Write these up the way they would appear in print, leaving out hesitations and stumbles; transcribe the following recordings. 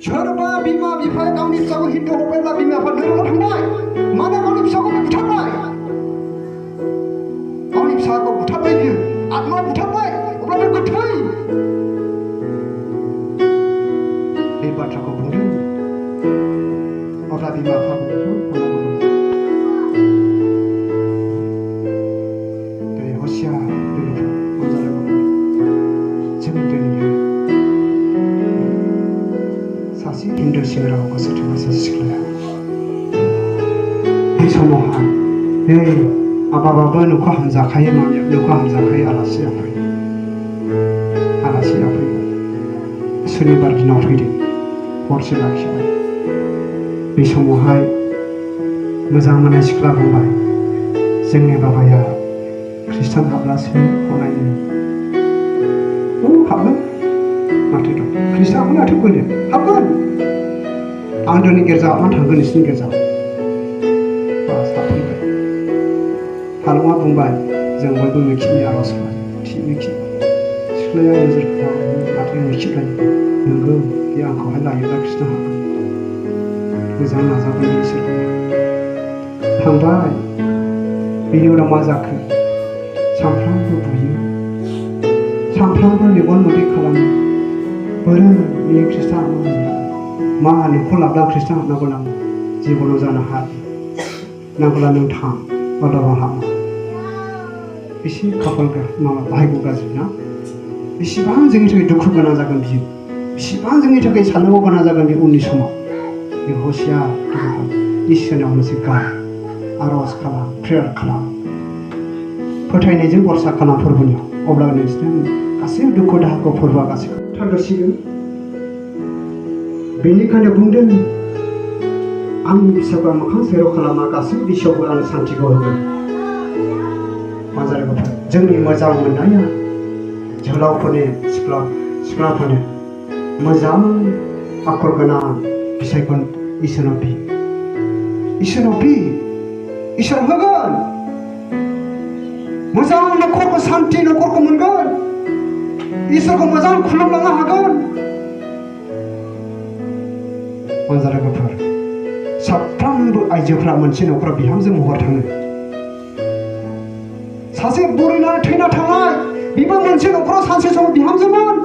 सोरबा बिमा बिफाया गावनि फिसाखौ हिन्दु हरबायब्ला बिमा बिफा धोरोमाव थांबाय मानो गावनि फिसाखौ बुथारबाय गावनि फिसाखौ बुथारबाय बियो आत्मा बुथारबाय अब्ला बे गोथै बे बाथ्राखौ बुंदों अब्ला बिमा बिफाखौ दिनै हसिया लोगोफोर अनजालोगोफोर जों दिनै सासे हिन्दु सेंग्राखौ गोसोथोनाय सासे सिख्लाया बे समावहाय बे आबाबाबो न'खौ हामजाखायो मामिया न'खौ हामजाखायो आलासिया फैबाय सुनिबार दिनाव फैदों हरसे लाखिबाय बे समावहाय मोजां मोननाय सिख्ला बुंबाय जोंनि बाबाया ख्रिस्टान हाब्लासो गनायो हाबगोन माथो दं ख्रिस्टान माथो बोनो हाबगोन आं दिनै गिर्जा हाबनानै थांगोन नोंसिनि गिर्जायाव हाबफैबाय हालुङा बुंबाय जों बयबो मेखिनि आर'ज खालामो थि मेखि सिख्लाया नोजोर खालामो माथो मेखि लायो नोंगौ बे आंखौहाय लायोब्ला ख्रिस्टान हाबगोन मोजां नाजाबाय इसोरखौ थांबाय बेनि उनाव मा जाखो सानफ्रामबो बुयो सानफ्रामबो मेगन मोदै खालामो बोरै बे ख्रिस्टान हाबनांगौ मा नोंखौ लाब्ला ख्रिस्टान हाबनांगौ नामा जिबनाव जानो हाया नांगौला नों थां अब्लाबो हाबा एसे खाफाल माबा भाग्य गाज्रि ना बेसेबां जोंनि थाखाय दुखु गोनां जागोन बियो बेसेबां जोंनि थाखाय साननांगौ गोनां जागोन बे उननि समाव बे हसिया इसोरनाव मोनसे गार आर'ज खालाम प्रेयार खालाम फोथायनायजों भरसा खालाम फोरबोनियाव अब्ला नोंसोर गासै दुखु दाहाखौ फोरबोआ गासैखौ थांगासिगोन बेनिखायनो बुंदों आंनि फिसाखौ आं मोखां सेराव खालामा गासै बिसौबो आं सान्थिखौ होगोन अनजालिफोर जोंनि मोजां मोननाया जोहोलावफोरनि सिख्लाफोरनि मोजां आखल गोनां फिसायखौ इसोरनाव बि इसोर होगोन मोजां न'खरखौ सान्थि न'खरखौ मोनगोन इसोरखौ मोजां खुलुमलांनो हागोन अनजालिफोर साफ्रोमबो आइजोफ्रा मोनसे न'खराव बिहामजो महर थाङो सासे बुरैनानै थैना थांनाय बिबो मोनसे न'खराव सानसे समाव बिहामजोमोन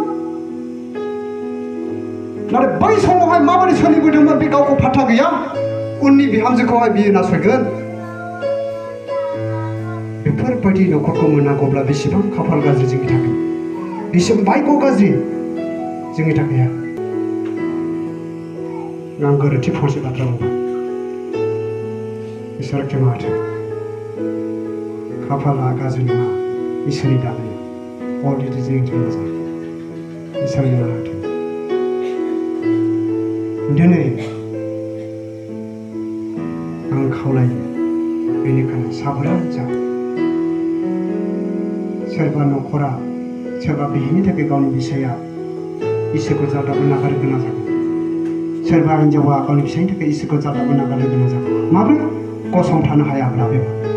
नाथाय बै समावहाय माबोरै सोलिबोदोंमोन बे गावखौ फाथा गैया उननि बिहामजोखौहाय बियो नासयगोन बेफोरबायदि न'खरखौ मोननांगौब्ला बेसेबां खाफाल गाज्रि जोंनि थाखाय बेसेबां भाग्य गाज्रि जोंनि थाखाय आं गोरोन्थि फंसे बाथ्रा बुंबाय इसोर क्षमा होथों खाफाला गाज्रि नङा इसोरनि दानाया अलरेडि जोंनि मोजां इसोर निमाहा होथों दिनै आं खावलायो बेनिखायनो साबधान जा सोरबा न'खरा सोरबा बेनि थाखाय गावनि फिसाया इसोरखौ जादाबो नागारनो गोनां जागोन सोरबा हिन्जावा गावनि फिसायनि थाखाय इसोरखौ जादाबो नागारनो गोनां जागोन माब्रै गसंथानो हायाब्ला बेबो